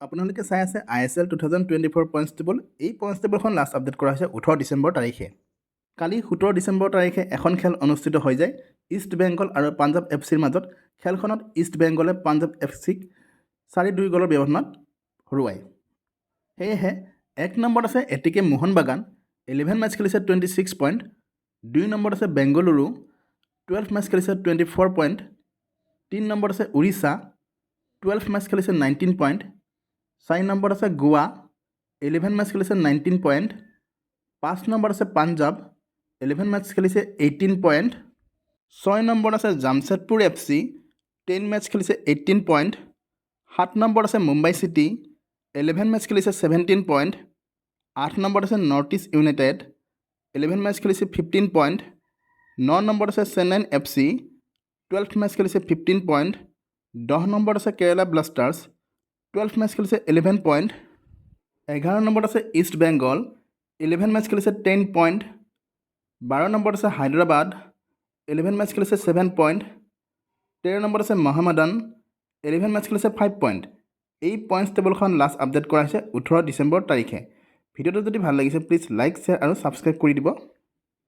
আপোনালোকে চাই আছে ISL 2024 পইণ্টছ টেবল। এই পইণ্টছ টেবলখন লাষ্ট আপডেট কৰা হৈছে 18 ডিচেম্বৰ তাৰিখে। কালি 17 ডিচেম্বৰ তাৰিখে এখন খেল অনুষ্ঠিত হৈ যায় ইষ্ট বেংগল আৰু পাঞ্জাৱ FCৰ মাজত। খেলখনত ইষ্ট বেংগলে পাঞ্জাৱ FCক 4-2 গ'লৰ ব্যৱধানত হৰুৱায়। সেয়েহে 1 নম্বৰত আছে ATK মোহন বাগান, 11 মেচ খেলিছে 26 পইণ্ট। 2 নম্বৰত আছে বেংগলুৰু, 12 মেচ খেলিছে 24 পইণ্ট। 3 নম্বৰত আছে উৰিষ্যা, 12 মেচ খেলিছে 19 পইণ্ট। 4 নম্বৰত আছে গোৱা, 11 মেচ খেলিছে 19 পইণ্ট। 5 নম্বৰত আছে পাঞ্জাৱ, 11 মেচ খেলিছে 18 পইণ্ট। 6 নম্বৰত আছে জামছেদপুৰ FC, 10 মেচ খেলিছে 18 পইণ্ট। 7 নম্বৰত আছে মুম্বাই চিটি, 11 মেচ খেলিছে 17 পইণ্ট। 8 নম্বৰত আছে নৰ্থ ইষ্ট ইউনাইটেড, 11 মেচ খেলিছে 15 পইণ্ট। 9 নম্বৰত আছে চেন্নাই FC, 12 মেচ খেলিছে 15 পইণ্ট। 10 নম্বৰত আছে কেৰালা ব্লাষ্টাৰ্ছ, 12 মেচ খেলিছে 11 পইণ্ট। 11 নম্বৰত আছে ইষ্ট বেংগল, 11 মেচ খেলিছে 10 পইণ্ট। 12 নম্বৰত আছে হায়দৰাবাদ, 11 মেচ খেলিছে 7 পইণ্ট। 13 নম্বৰত আছে মহম্মদান, 11 মেচ খেলিছে 5 পইণ্ট। এই পইণ্টছ টেবলখন লাষ্ট আপডেট কৰা হৈছে 18 ডিচেম্বৰ তাৰিখে। ভিডিঅ'টো যদি ভাল লাগিছে প্লিজ লাইক, শ্বেয়াৰ আৰু ছাবস্ক্ৰাইব কৰি দিব।